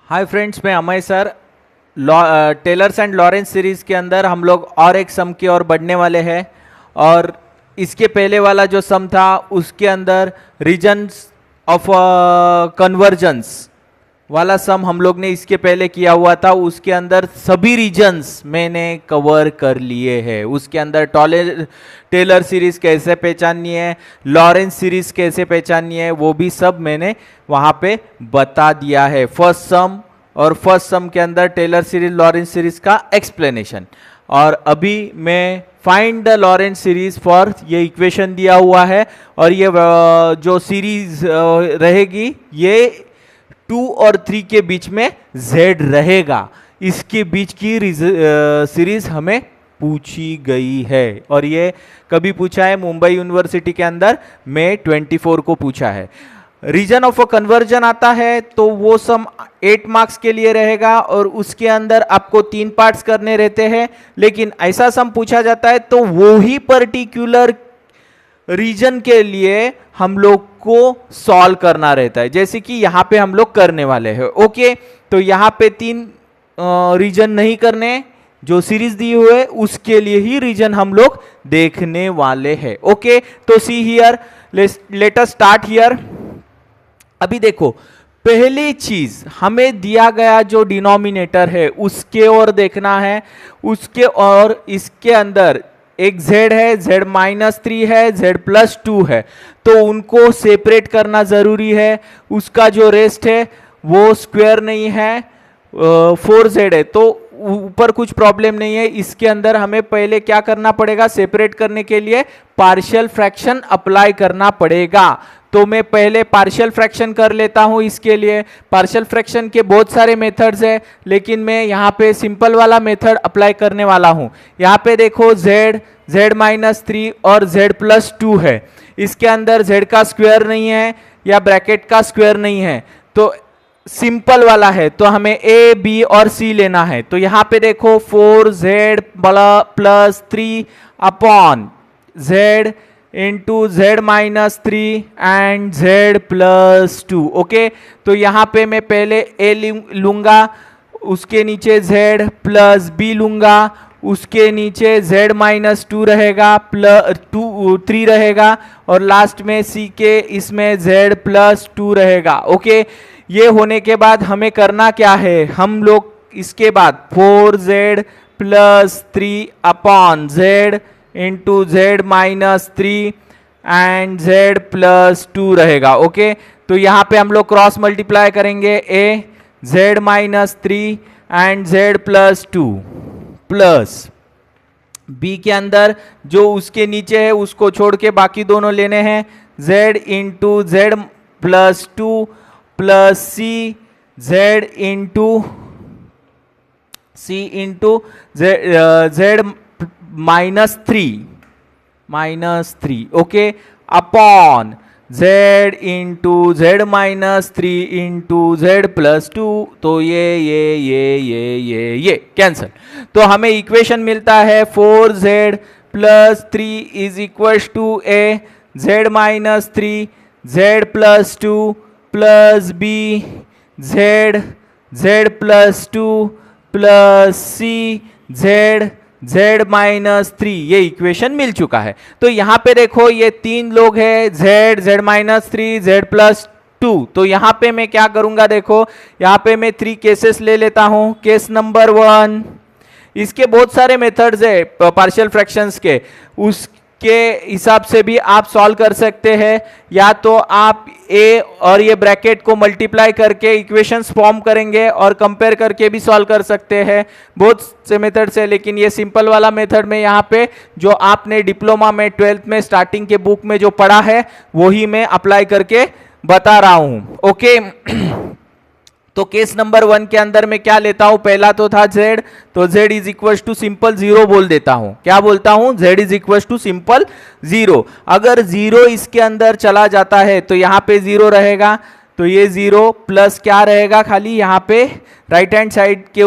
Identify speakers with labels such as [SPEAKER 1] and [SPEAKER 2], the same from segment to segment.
[SPEAKER 1] हाय friends, मैं Amay sir. Taylor's and Laurent's series के अंदर हम लोग और एक सम की ओर बढ़ने वाले हैं। और इसके पहले वाला जो सम था उसके अंदर रीजन्स ऑफ कन्वर्जेंस वाला सम हम लोग ने इसके पहले किया हुआ था। उसके अंदर सभी रीजन्स मैंने कवर कर लिए हैं। उसके अंदर टेलर सीरीज कैसे पहचाननी है, लॉरेंस सीरीज कैसे पहचाननी है, वो भी सब मैंने वहां पे बता दिया है। फर्स्ट सम के अंदर टेलर सीरीज लॉरेंस सीरीज का एक्सप्लेनेशन। और अभी मैं find the Lawrence series for ये इक्वेशन दिया हुआ है। और ये जो सीरीज रहेगी ये 2 और 3 के बीच में z रहेगा। इसके बीच की सीरीज हमें पूछी गई है। और ये कभी पूछा है? मुंबई यूनिवर्सिटी के अंदर मई 24 को पूछा है। रीजन ऑफ अ कन्वर्जन आता है तो वो सम 8 मार्क्स के लिए रहेगा और उसके अंदर आपको 3 पार्ट्स करने रहते हैं। लेकिन ऐसा सम पूछा जाता है तो वो ही पर्टिकुलर रीजन के लिए हम लोग को सॉल्व करना रहता है, जैसे कि यहां पे हम लोग करने वाले हैं। ओके, तो यहां पे 3 रीजन नहीं करने, जो सीरीज दी हुई है उसके लिए ही रीजन हम लोग देखने वाले हैं। ओके, तो see here, let us start here. अभी देखो, पहली चीज हमें दिया गया जो डिनोमिनेटर है उसके ओर देखना है। उसके और इसके अंदर एक z है, z-3 है, z+2 है, तो उनको सेपरेट करना जरूरी है। उसका जो रेस्ट है वो स्क्वायर नहीं है, 4z है, तो ऊपर कुछ प्रॉब्लम नहीं है। इसके अंदर हमें पहले क्या करना पड़ेगा? सेपरेट करने के लिए पार्शियल फ्रैक्शन अप्लाई करना पड़ेगा। तो मैं पहले पार्शियल फ्रैक्शन कर लेता हूं। इसके लिए पार्शियल फ्रैक्शन के बहुत सारे मेथड्स है, लेकिन मैं यहां पे सिंपल वाला मेथड अप्लाई करने वाला हूं। यहां पे देखो z, z-3 और z+2 है। इसके अंदर z का स्क्वायर नहीं है या ब्रैकेट का स्क्वायर नहीं है, तो सिंपल वाला है, तो हमें a, b और c लेना है। तो यहां पे देखो 4z+3 upon z into z-3 and z+2। Okay, तो यहां पे मैं पहले a लूंगा, उसके नीचे z प्लस b लूंगा, उसके नीचे z-2 रहेगा, प्लस 3 रहेगा, और लास्ट में c के इसमें z+2 रहेगा। ओके, ये होने के बाद हमें करना क्या है? हम लोग इसके बाद 4z+3 upon z into z-3 and z+2 रहेगा। ओके, तो यहां पे हम लोग क्रॉस मल्टीप्लाई करेंगे, a z-3 and z+2 plus b के अंदर जो उसके नीचे है उसको छोड़ के बाकी दोनों लेने हैं, z into z+2 plus c into z-3 okay, upon z into z-3 into z+2। तो ये कैंसल। तो हमें इक्वेशन मिलता है 4z+3 is equal to a z-3 z+2 plus b z+2 plus c z-3। ये इक्वेशन मिल चुका है। तो यहां पे देखो ये 3 लोग हैं, z-3 z+2। तो यहां पे मैं क्या करूंगा? देखो यहां पे मैं 3 केसेस ले लेता हूं। केस नंबर 1, इसके बहुत सारे मेथड्स है पार्शियल फ्रैक्शंस के, उसके हिसाब से भी आप सॉल्व कर सकते हैं। या तो आप a और ये ब्रैकेट को मल्टीप्लाई करके इक्वेशंस फॉर्म करेंगे और कंपेयर करके भी सॉल्व कर सकते हैं। बहुत से मेथड्स है, लेकिन ये सिंपल वाला मेथड में यहाँ पे जो आपने डिप्लोमा में 12th में स्टार्टिंग के बुक में जो पढ़ा है वही मैं अप्लाई करके बता रहा हूं। ओके, तो केस नंबर 1 के अंदर मैं क्या लेता हूं? पहला तो था z, तो z is equal to simple 0 बोल देता हूं। क्या बोलता हूं? z is equal to simple 0। अगर 0 इसके अंदर चला जाता है तो यहां पे 0 रहेगा, तो ये 0 प्लस क्या रहेगा? खाली यहां पे राइट हैंड साइड के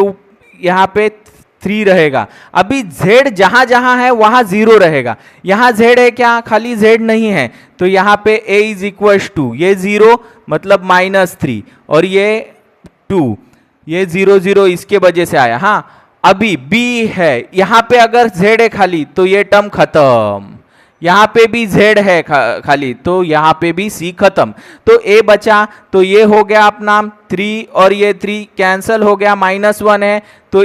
[SPEAKER 1] यहां पे 3 रहेगा। अभी z जहां जहां है वहां 0 रहेगा। यहां z है क्या? खाली z नहीं है, तो यहां पे a इज इक्वल टू ये 0 मतलब -3 और ये 2, ये 0 0 इसके वजह से आया। हाँ, अभी B है, यहां पे अगर Z है खाली तो ये टर्म खत्म, यहां पे भी Z है खाली तो यहां पे भी C खत्म, तो A बचा, तो ये हो गया अपना 3 और ये 3 कैंसल हो गया, -1 है तो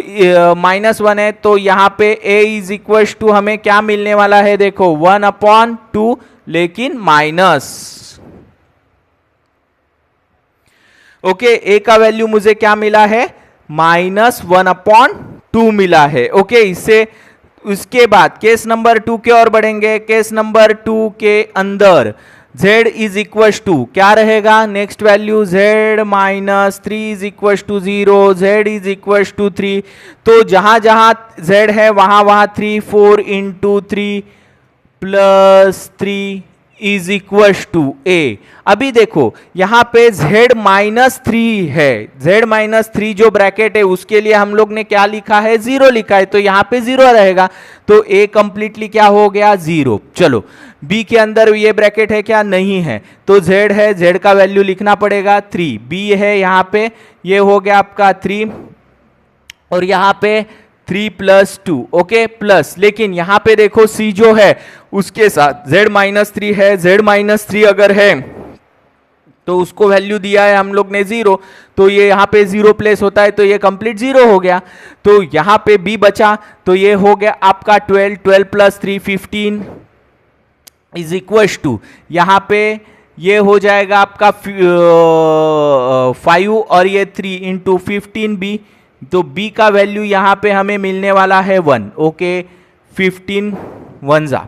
[SPEAKER 1] -1 है, तो यहां पे A इज इक्वल टू हमें क्या मिलने वाला है, देखो 1/2 लेकिन माइनस। ओके, A का वैल्यू मुझे क्या मिला है, -1/2 मिला है। ओके, इससे उसके बाद केस नंबर 2 के और बढ़ेंगे। केस नंबर 2 के अंदर z इज इक्वल टू क्या रहेगा, next value z -3 is equal to 0, z is equal to 3, तो जहां जहां z है वहां वहां 3, 4 into 3 plus 3 is equal to a। अभी देखो यहां पे z -3 है, z -3 जो ब्रैकेट है उसके लिए हम लोग ने क्या लिखा है, 0 लिखा है, तो यहां पे 0 रहेगा, तो a कंप्लीटली क्या हो गया, 0। चलो b के अंदर ये ब्रैकेट है क्या, नहीं है, तो z है, z का वैल्यू लिखना पड़ेगा 3, b है यहां पे, ये हो गया आपका 3 और यहां पे 3 + 2, ओके प्लस, लेकिन यहां पे देखो c जो है उसके साथ z -3 है, z -3 अगर है तो उसको वैल्यू दिया है हम लोग ने 0, तो ये यहां पे 0 प्लेस होता है तो ये कंप्लीट 0 हो गया, तो यहां पे b बचा, तो ये हो गया आपका 12, 12 + 3 15 इज इक्वल टू, यहां पे ये हो जाएगा आपका 5 और ये 3 इंटू 15b, तो b का वैल्यू यहां पे हमें मिलने वाला है 1, ओके 15 1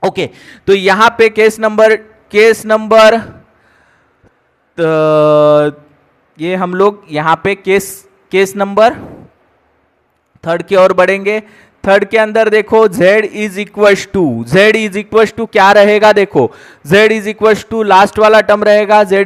[SPEAKER 1] ओके, तो यहां पे केस नंबर ये हम लोग यहां पे केस नंबर 3 की ओर बढ़ेंगे। 3 के अंदर देखो z इज इक्वल टू क्या रहेगा, देखो z is equal to last वाला टर्म रहेगा, z +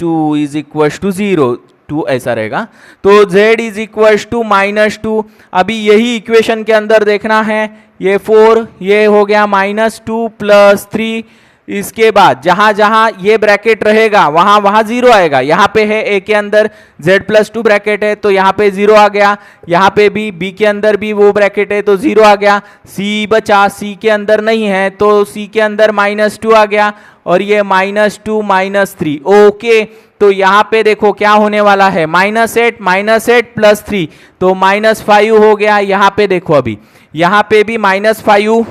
[SPEAKER 1] 2 इज इक्वल टू 0, 2 ऐसा रहेगा, तो z इज इक्वल टू -2। अभी यही इक्वेशन के अंदर देखना है, ये 4, ये हो गया -2 + 3, इसके बाद जहां जहां ये ब्रैकेट रहेगा वहां वहां 0 आएगा, यहां पे है a के अंदर z + 2 ब्रैकेट है तो यहां पे 0 आ गया, यहां पे भी b के अंदर भी वो ब्रैकेट है तो 0 आ गया, c बचा, c के अंदर नहीं है तो c के अंदर -2 आ गया और ये -2 -3, ओके, तो यहां पे देखो क्या होने वाला है, -8 + 3 तो -5 हो गया, यहां पे देखो अभी यहां पे भी -5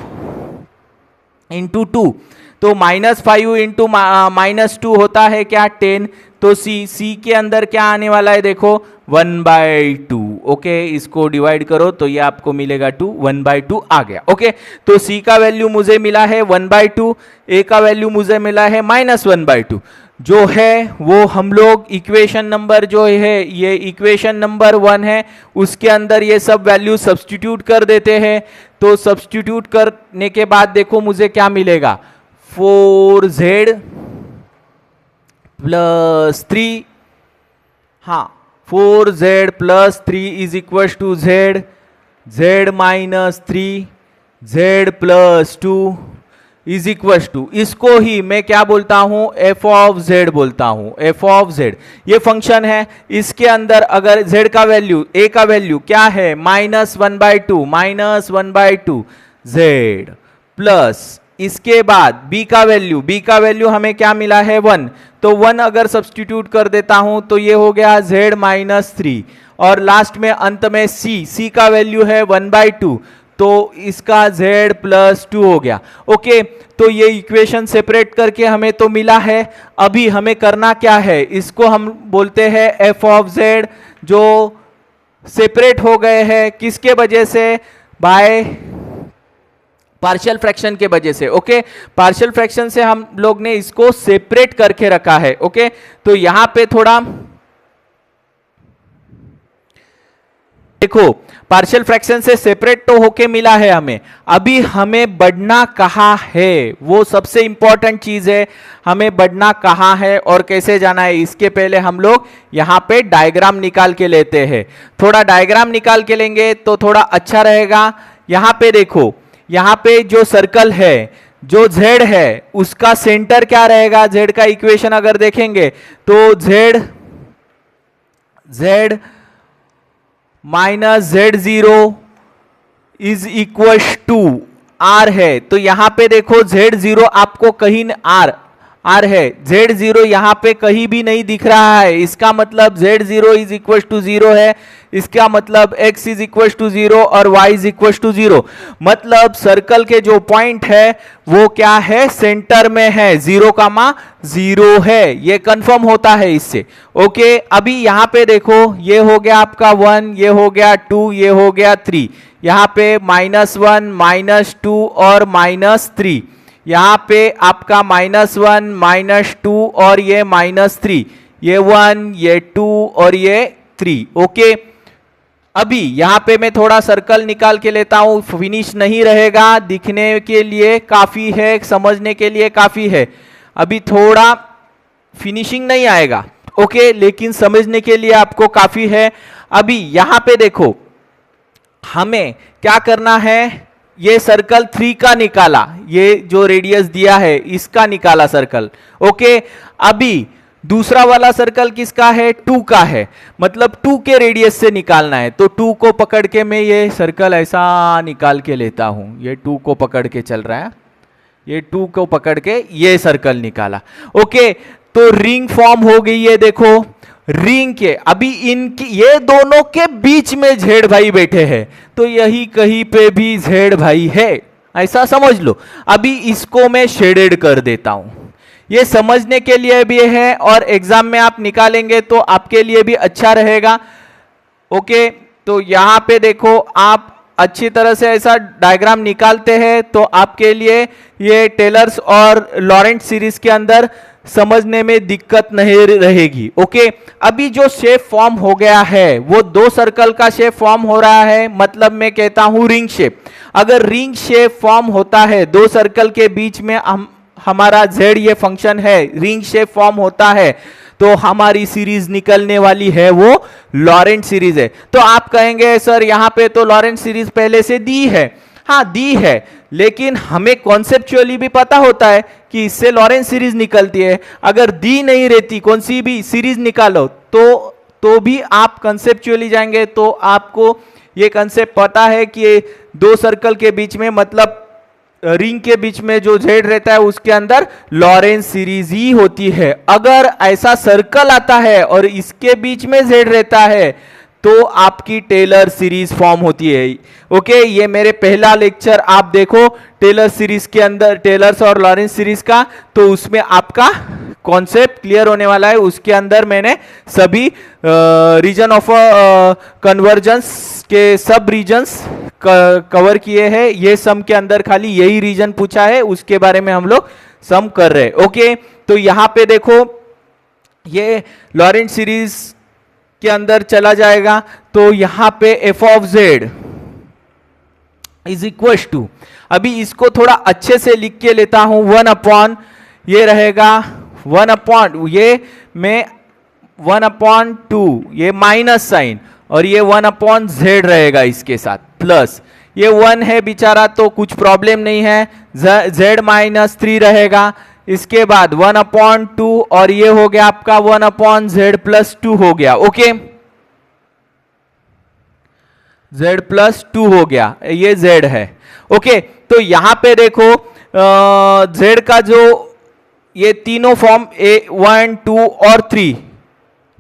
[SPEAKER 1] इंटू 2, तो -5 इंटू -2 होता है क्या, 10, तो c के अंदर क्या आने वाला है, देखो 1/2, ओके, इसको डिवाइड करो तो ये आपको मिलेगा 2, 1/2 आ गया, ओके, तो c का वैल्यू मुझे मिला है 1/2, a का वैल्यू मुझे मिला है -1/2, जो है वो हम लोग इक्वेशन नंबर जो है ये इक्वेशन नंबर 1 है, उसके अंदर ये सब वैल्यू सब्स्टिट्यूट कर देते हैं, तो सब्स्टिट्यूट करने के बाद देखो मुझे क्या मिलेगा, 4z + 3, हाँ 4z + 3 is equal to z, z -3 z + 2 is equal to, इसको ही मैं क्या बोलता हूं, f(z) बोलता हूं, f(z) ये फंक्शन है, इसके अंदर अगर z का वैल्यू, a का वैल्यू क्या है, -1/2 z प्लस, इसके बाद b का वैल्यू हमें क्या मिला है 1, तो 1 अगर सब्स्टिट्यूट कर देता हूं तो ये हो गया z -3 और लास्ट में अंत में c का वैल्यू है 1/2 तो इसका z + 2 हो गया, ओके, तो ये इक्वेशन सेपरेट करके हमें तो मिला है, अभी हमें करना क्या है, इसको हम बोलते हैं f(z) जो सेपरेट हो गए हैं किसके वजह से, बाय पार्शियल फ्रैक्शन के वजह से, ओके, पार्शियल फ्रैक्शन से हम लोग ने इसको सेपरेट करके रखा है, ओके, तो यहां पे थोड़ा देखो पार्शियल फ्रैक्शन से सेपरेट तो होके मिला है हमें, अभी हमें बढ़ना कहाँ है, वो सबसे इंपॉर्टेंट चीज है, हमें बढ़ना कहाँ है और कैसे जाना है, इसके पहले हम लोग यहाँ पे डायग्राम निकाल के लेते हैं, थोड़ा डायग्राम निकाल के लेंगे तो थोड़ा अच्छा रहेगा। यहाँ पे देखो, यहाँ पे जो सर्कल है जो z है उसका सेंटर क्या रहेगा, z का इक्वेशन अगर देखेंगे तो z minus z0 is equal to r है। तो यहां पे देखो z0 आपको कहीं r है, z0 यहां पे कहीं भी नहीं दिख रहा है, इसका मतलब z0 इज इक्वल टू 0 है, इसका मतलब x इज इक्वल टू 0 और y इज इक्वल टू 0। मतलब सर्कल के जो पॉइंट है वो क्या है, सेंटर में है, 0, है, ये कंफर्म होता है इससे। ओके, अभी यहां पे देखो ये हो गया आपका 1, ये हो गया 2, ये हो गया 3, यहां पे -1, -2 और -3, यहां पे आपका -1, -2 और ये -3, ये 1, ये 2 और ये 3। ओके, अभी यहां पे मैं थोड़ा सर्कल निकाल के लेता हूं, फिनिश नहीं रहेगा, दिखने के लिए काफी है, समझने के लिए काफी है, अभी थोड़ा फिनिशिंग नहीं आएगा। ओके, लेकिन समझने के लिए आपको काफी है। अभी यहां पे देखो हमें क्या करना है, ये सर्कल 3 का निकाला, ये जो रेडियस दिया है इसका निकाला सर्कल। ओके, अभी दूसरा वाला सर्कल किसका है, 2 का है, मतलब 2 के रेडियस से निकालना है। तो 2 को पकड़ के मैं ये सर्कल ऐसा निकाल के लेता हूं, ये 2 को पकड़ के चल रहा है, ये 2 को पकड़ के ये सर्कल निकाला। ओके, तो रिंग फॉर्म हो गई है, देखो रिंग के अभी इनकी ये दोनों के बीच में जेड भाई बैठे हैं, तो यही कहीं पे भी जेड भाई है, ऐसा समझ लो। अभी इसको मैं शेडेड कर देता हूं, ये समझने के लिए भी है और एग्जाम में आप निकालेंगे तो आपके लिए भी अच्छा रहेगा। ओके, तो यहां पे देखो आप अच्छी तरह से ऐसा डायग्राम निकालते हैं तो आपके लिए ये टेलर्स और लॉरेंट सीरीज के अंदर समझने में दिक्कत नहीं रहेगी। ओके, अभी जो शेप फॉर्म हो गया है वो 2 सर्कल का शेप फॉर्म हो रहा है, मतलब मैं कहता हूं रिंग शेप। अगर रिंग शेप फॉर्म होता है 2 सर्कल के बीच में हमारा z ये फंक्शन है, रिंग शेप फॉर्म होता है, तो हमारी सीरीज निकलने वाली है वो लॉरेंट सीरीज है। तो आप कहेंगे सर यहां पे तो लॉरेंट सीरीज पहले से दी है, हाँ दी है, लेकिन हमें कॉन्सेप्चुअली भी पता होता है कि इससे लॉरेंट सीरीज निकलती है। अगर दी नहीं रहती, कौन सी भी सीरीज निकालो तो भी आप कॉन्सेप्चुअली जाएंगे तो आपको ये कॉन्सेप्ट पता है कि 2 सर्कल के बीच में, मतलब रिंग के बीच में जो जेड रहता है उसके अंदर लॉरेंट सीरीज ही होती है। अगर ऐसा सर्कल आता है और इसके बीच में जेड रहता है तो आपकी टेलर सीरीज फॉर्म होती है। ओके, ये मेरे पहला लेक्चर आप देखो टेलर सीरीज के अंदर, टेलर्स और लॉरेंट सीरीज का, तो उसमें आपका कॉन्सेप्ट क्लियर होने वाला है। उसके अंदर मैंने सभी रीजन ऑफ कन्वर्जेंस के सब रीजन्स कवर किए हैं। ये सम के अंदर खाली यही रीजन पूछा है, उसके बारे में हम लोग सम कर रहे हैं। ओके, तो यहां पे देखो ये लॉरेंट सीरीज के अंदर चला जाएगा, तो यहां पे F of Z is equal to, अभी इसको थोड़ा अच्छे से लिख के लेता हूं, 1 अपॉन ये रहेगा 1 अपॉन ये में 1/2, ये माइनस साइन, और ये 1/z रहेगा इसके साथ, प्लस ये 1 है बेचारा तो कुछ प्रॉब्लम नहीं है, z -3 रहेगा, इसके बाद 1/2 और ये हो गया आपका 1/z+2 हो गया। ओके, z+2 हो गया, ये z है। ओके, तो यहां पे देखो z का जो ये तीनों फॉर्म 1, 2 और 3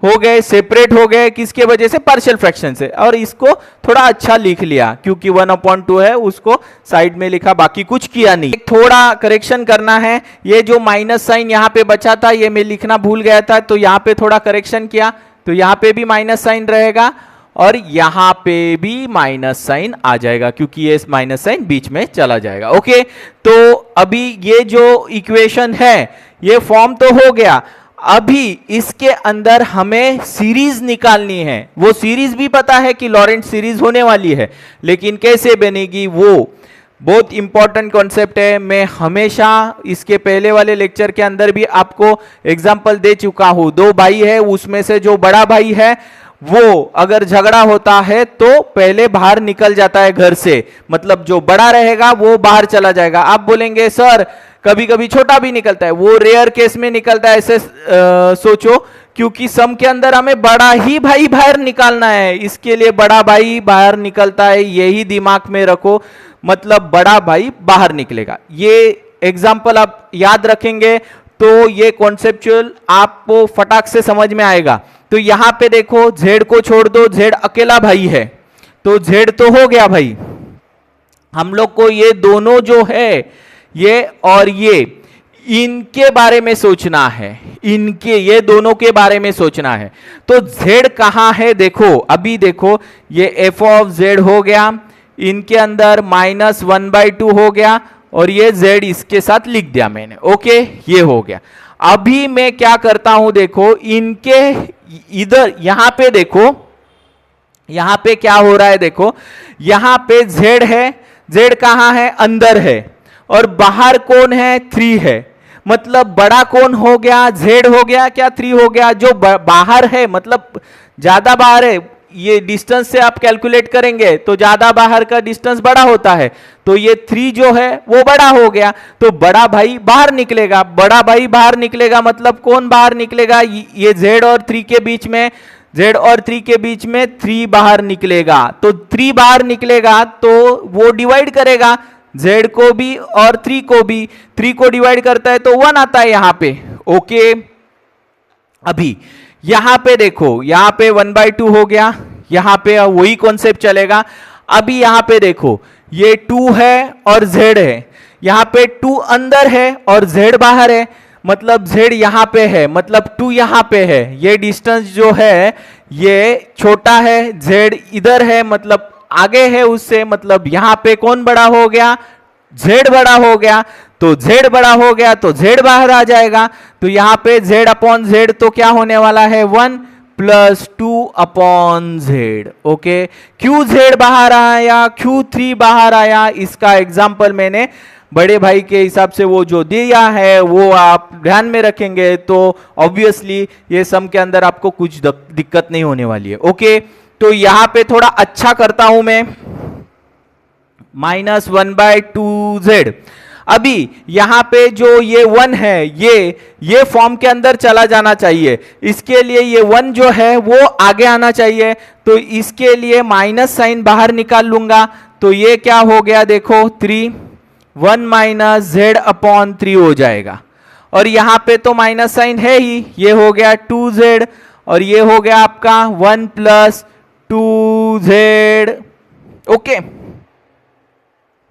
[SPEAKER 1] हो गए, सेपरेट हो गए, किसके वजह से, पार्शियल फ्रैक्शन से, और इसको थोड़ा अच्छा लिख लिया क्योंकि 1/2 है, उसको साइड में लिखा, बाकी कुछ किया नहीं। थोड़ा करेक्शन करना है, ये जो माइनस साइन यहाँ पे बचा था ये मैं लिखना भूल गया था, तो यहाँ पे थोड़ा करेक्शन किया, तो यहाँ पे भी माइनस साइन रहेगा और यहाँ पे भी माइनस साइन आ जाएगा क्योंकि ये माइनस साइन बीच में चला जाएगा। ओके, तो अभी ये जो इक्वेशन है ये फॉर्म तो हो गया, अभी इसके अंदर हमें सीरीज निकालनी है। वो सीरीज भी पता है कि लॉरेंट सीरीज होने वाली है, लेकिन कैसे बनेगी वो बहुत इंपॉर्टेंट कॉन्सेप्ट है। मैं हमेशा इसके पहले वाले लेक्चर के अंदर भी आपको एग्जांपल दे चुका हूं। 2 भाई है, उसमें से जो बड़ा भाई है वो अगर झगड़ा होता है तो पहले बाहर निकल जाता है घर से, मतलब जो बड़ा रहेगा वो बाहर चला जाएगा। आप बोलेंगे सर कभी कभी छोटा भी निकलता है, वो रेयर केस में निकलता है, ऐसे सोचो, क्योंकि सम के अंदर हमें बड़ा ही भाई बाहर निकालना है, इसके लिए बड़ा भाई बाहर निकलता है, यही दिमाग में रखो, मतलब बड़ा भाई बाहर निकलेगा। ये एग्जाम्पल आप याद रखेंगे तो ये कॉन्सेप्चुअल आपको फटाक से समझ में आएगा। तो यहां पे देखो जेड को छोड़ दो, जेड अकेला भाई है, तो जेड तो हो गया भाई। हम लोग को ये दोनों जो है, ये और ये, इनके बारे में सोचना है, इनके ये दोनों के बारे में सोचना है। तो z कहां है देखो, अभी देखो ये f ऑफ z हो गया, इनके अंदर -1/2 हो गया, और ये z इसके साथ लिख दिया मैंने। ओके, ये हो गया। अभी मैं क्या करता हूं देखो, इनके इधर यहां पे देखो, यहां पे क्या हो रहा है देखो, यहां पे z है, z कहां है, अंदर है, और बाहर कौन है, 3 है, मतलब बड़ा कौन हो गया, z हो गया क्या, 3 हो गया। जो बाहर है मतलब ज्यादा बाहर है, ये डिस्टेंस से आप कैलकुलेट करेंगे तो ज्यादा बाहर का डिस्टेंस बड़ा होता है, तो ये 3 जो है वो बड़ा हो गया, तो बड़ा भाई बाहर निकलेगा। बड़ा भाई बाहर निकलेगा मतलब कौन बाहर निकलेगा, ये z और 3 के बीच में, z और 3 के बीच में 3 बाहर निकलेगा। तो 3 बाहर निकलेगा तो वो डिवाइड करेगा z को भी और 3 को भी, 3 को डिवाइड करता है तो 1 आता है यहां पे। ओके, अभी यहां पे देखो, यहां पे 1/2 हो गया, यहां पे वही कॉन्सेप्ट चलेगा। अभी यहां पे देखो ये 2 है और z है, यहां पे 2 अंदर है और z बाहर है, मतलब z यहां पे है, मतलब 2 यहां पे है, ये डिस्टेंस जो है ये छोटा है, z इधर है मतलब आगे है उससे, मतलब यहां पे कौन बड़ा हो गया, z बड़ा हो गया, तो z बड़ा हो गया तो z बाहर आ जाएगा। तो यहां पे z अपॉन z तो क्या होने वाला है, 1 + 2 अपॉन z। ओके, क्यों z बाहर आया, क्यों 3 बाहर आया, इसका एग्जाम्पल मैंने बड़े भाई के हिसाब से वो जो दिया है वो आप ध्यान में रखेंगे तो ऑब्वियसली ये सम के अंदर आपको कुछ दिक्कत नहीं होने वाली है। ओके, तो यहां पे थोड़ा अच्छा करता हूं मैं, -1/2z। अभी यहां पे जो ये 1 है ये फॉर्म के अंदर चला जाना चाहिए, इसके लिए ये 1 जो है वो आगे आना चाहिए, तो इसके लिए माइनस साइन बाहर निकाल लूंगा, तो ये क्या हो गया देखो, 3 1 - z अपॉन 3 हो जाएगा, और यहां पे तो माइनस साइन है ही, ये हो गया 2z, और ये हो गया आपका 1 + 2z। ओके,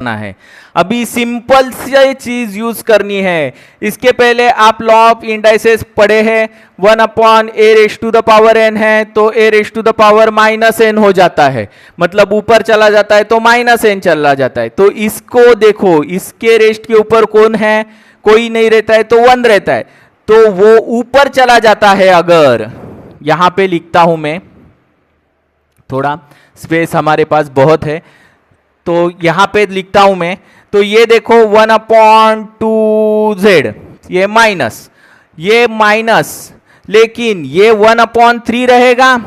[SPEAKER 1] है अभी सिंपल सी चीज यूज करनी है। इसके पहले आप लॉ ऑफ इंडाइसेस पढ़े हैं, 1/a⁴n है तो a⁻⁻n हो जाता है, मतलब ऊपर चला जाता है तो -n चला जाता है। तो इसको देखो, इसके रेस्ट के ऊपर कौन है, कोई नहीं रहता है तो 1 रहता है, तो वो ऊपर चला जाता है। अगर यहां पे लिखता हूं मैं, थोड़ा स्पेस हमारे पास बहुत है तो यहां पे लिखता हूं मैं, तो ये देखो 1/2z, ये माइनस, लेकिन ये 1/3 रहेगा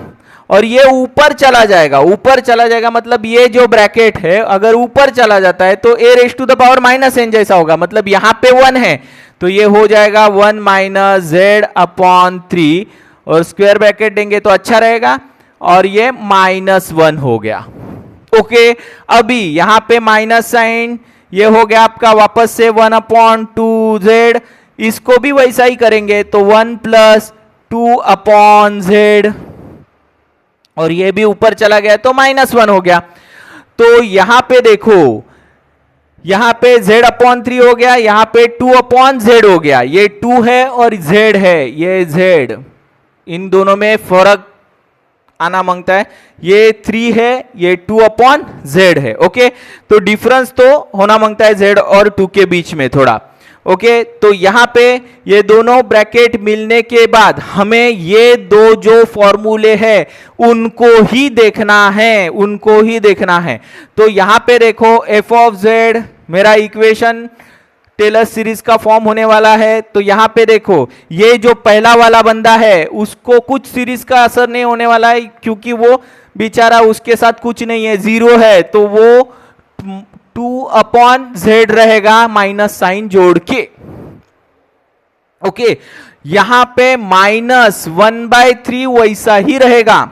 [SPEAKER 1] और ये ऊपर चला जाएगा, ऊपर चला जाएगा मतलब ये जो ब्रैकेट है अगर ऊपर चला जाता है तो a⁻⁻n जैसा होगा, मतलब यहां पे 1 है तो ये हो जाएगा 1 - z/3, और स्क्वायर ब्रैकेट देंगे तो अच्छा रहेगा, और ये -1 हो गया। ओके, अभी यहां पे माइनस साइन, ये हो गया आपका वापस से 1/2z, इसको भी वैसा ही करेंगे तो 1 + 2 अपॉन z, और ये भी ऊपर चला गया तो -1 हो गया। तो यहां पे देखो, यहां पे z/3 हो गया, यहां पे 2/z हो गया, ये 2 है और z है, ये z, इन दोनों में फर्क आना मांगता है, ये 3 है, ये 2/z है। ओके, तो डिफरेंस तो होना मांगता है z और 2 के बीच में थोड़ा। ओके, तो यहां पे ये दोनों ब्रैकेट मिलने के बाद हमें ये दो जो फॉर्मूले हैं उनको ही देखना है, उनको ही देखना है। तो यहां पे देखो f ऑफ z, मेरा इक्वेशन टेलर सीरीज का फॉर्म होने वाला है। तो यहां पे देखो, ये जो पहला वाला बंदा है उसको कुछ सीरीज का असर नहीं होने वाला है, क्योंकि वो बेचारा उसके साथ कुछ नहीं है, जीरो है, तो वो 2/z रहेगा माइनस साइन जोड़ के। ओके, यहां पे -1/3 वैसा ही रहेगा।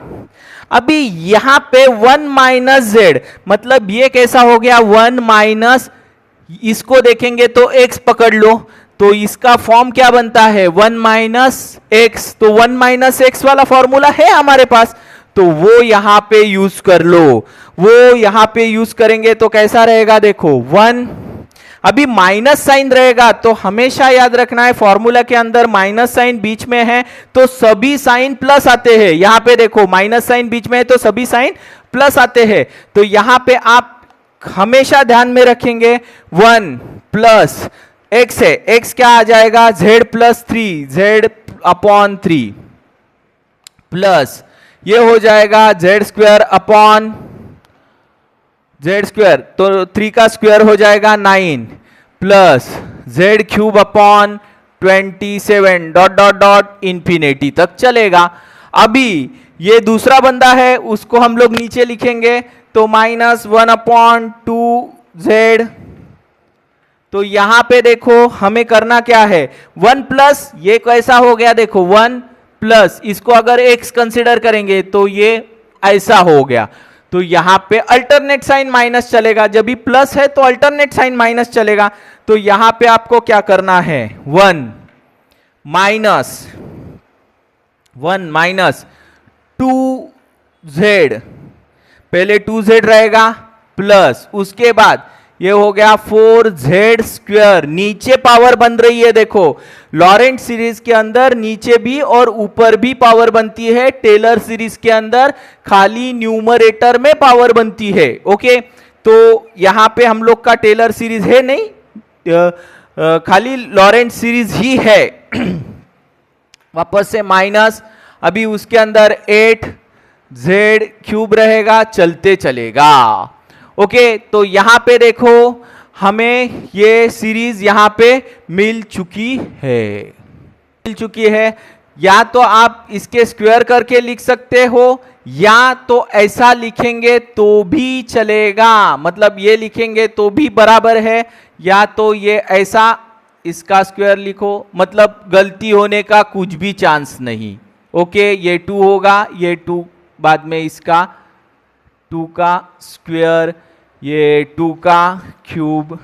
[SPEAKER 1] अभी यहां पे 1 - z, मतलब ये कैसा हो गया, 1 - इसको देखेंगे तो x पकड़ लो, तो इसका फॉर्म क्या बनता है, 1 - x। तो 1 - x वाला फॉर्मूला है हमारे पास, तो वो यहां पे यूज कर लो। वो यहां पे यूज करेंगे तो कैसा रहेगा, देखो 1, अभी माइनस साइन रहेगा, तो हमेशा याद रखना है फॉर्मूला के अंदर माइनस साइन बीच में है तो सभी साइन प्लस आते हैं। यहां पे देखो माइनस साइन बीच में है तो सभी साइन प्लस आते हैं। तो यहां पे आप हमेशा ध्यान में रखेंगे 1 प्लस x है, x क्या आ जाएगा, z+3, z/3 प्लस ये हो जाएगा z² तो 3 का स्क्वायर हो जाएगा 9 plus z³ dot dot dot infinity तक चलेगा। अभी ये दूसरा बंदा है उसको हम लोग नीचे लिखेंगे तो -1/2z। तो यहां पे देखो हमें करना क्या है, 1 प्लस ये कैसा हो गया, देखो 1 प्लस इसको अगर x कंसीडर करेंगे तो ये ऐसा हो गया। तो यहां पे अल्टरनेट साइन माइनस चलेगा, जब भी प्लस है तो अल्टरनेट साइन माइनस चलेगा। तो यहां पे आपको क्या करना है, 1 माइनस 2z, पहले 2z रहेगा प्लस उसके बाद ये हो गया 4z², नीचे पावर बन रही है। देखो लॉरेंट सीरीज के अंदर नीचे भी और ऊपर भी पावर बनती है, टेलर सीरीज के अंदर खाली न्यूमरेटर में पावर बनती है। ओके, तो यहां पे हम लोग का टेलर सीरीज है नहीं, खाली लॉरेंट सीरीज ही है। वापस से माइनस, अभी उसके अंदर 8z³ रहेगा, चलते चलेगा। ओके, तो यहां पे देखो हमें ये सीरीज यहां पे मिल चुकी है, या तो आप इसके स्क्वायर करके लिख सकते हो या तो ऐसा लिखेंगे तो भी चलेगा, मतलब ये लिखेंगे तो भी बराबर है, या तो ये ऐसा इसका स्क्वायर लिखो, मतलब गलती होने का कुछ भी चांस नहीं। ओके, ये 2 होगा, ये 2 बाद में इसका 2 का स्क्वायर, ये 2 का क्यूब,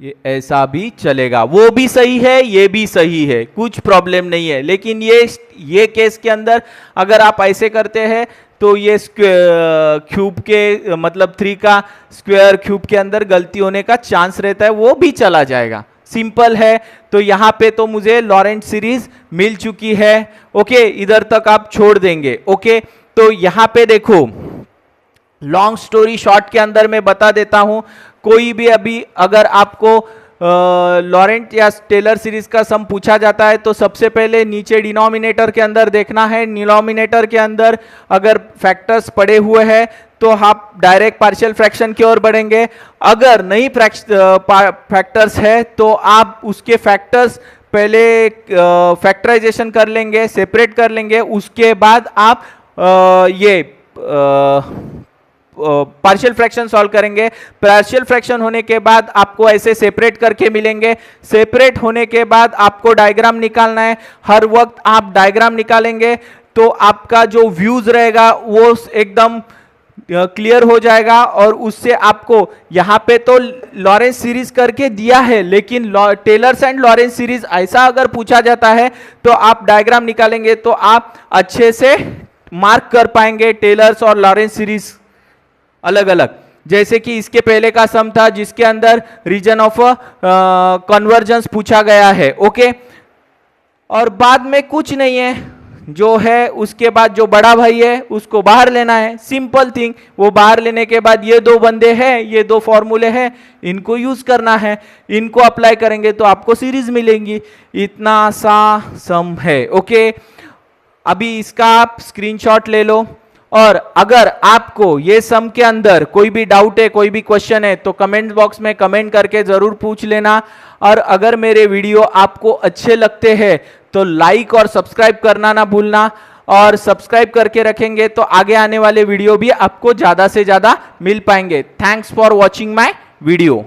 [SPEAKER 1] ये ऐसा भी चलेगा, वो भी सही है, ये भी सही है, कुछ प्रॉब्लम नहीं है। लेकिन ये केस के अंदर अगर आप ऐसे करते हैं तो ये क्यूब के मतलब 3 का स्क्वायर क्यूब के अंदर गलती होने का चांस रहता है, वो भी चला जाएगा, सिंपल है। तो यहां पे तो मुझे लॉरेंट सीरीज मिल चुकी है। ओके, इधर तक आप छोड़ देंगे। ओके, तो यहां पे देखो लॉन्ग स्टोरी शॉर्ट के अंदर मैं बता देता हूं, कोई भी अभी अगर आपको लॉरेंट या टेलर सीरीज का सम पूछा जाता है तो सबसे पहले नीचे डिनोमिनेटर के अंदर देखना है। डिनोमिनेटर के अंदर अगर फैक्टर्स पड़े हुए हैं तो आप डायरेक्ट पार्शियल फ्रैक्शन की ओर बढ़ेंगे, अगर नहीं फैक्टर्स है तो आप उसके फैक्टर्स पहले फैक्टराइजेशन कर लेंगे, सेपरेट कर लेंगे, उसके बाद आप ये पार्शियल फ्रैक्शन सॉल्व करेंगे। पार्शियल फ्रैक्शन होने के बाद आपको ऐसे सेपरेट करके मिलेंगे, सेपरेट होने के बाद आपको डायग्राम निकालना है। हर वक्त आप डायग्राम निकालेंगे तो आपका जो व्यूज रहेगा वो एकदम क्लियर हो जाएगा, और उससे आपको यहां पे तो लॉरेंस सीरीज करके दिया है, लेकिन टेलर्स एंड लॉरेंस सीरीज ऐसा अगर पूछा जाता है तो आप डायग्राम निकालेंगे तो आप अच्छे से मार्क कर पाएंगे टेलर्स और लॉरेंस सीरीज अलग अलग। जैसे कि इसके पहले का सम था जिसके अंदर रीजन ऑफ कन्वर्जेंस पूछा गया है। ओके, और बाद में कुछ नहीं है, जो है उसके बाद जो बड़ा भाई है उसको बाहर लेना है, सिंपल थिंग। वो बाहर लेने के बाद ये 2 बंदे हैं, ये 2 फॉर्मूले हैं, इनको यूज करना है, इनको अप्लाई करेंगे तो आपको सीरीज मिलेंगी। इतना सा सम है। ओके, अभी इसका आप स्क्रीनशॉट ले लो और अगर आपको ये सम के अंदर कोई भी डाउट है, कोई भी क्वेश्चन है, तो कमेंट बॉक्स में कमेंट करके जरूर पूछ लेना। और अगर मेरे वीडियो आपको अच्छे लगते हैं तो लाइक और सब्सक्राइब करना ना भूलना, और सब्सक्राइब करके रखेंगे तो आगे आने वाले वीडियो भी आपको ज्यादा से ज्यादा मिल पाएंगे। Thanks for watching my video.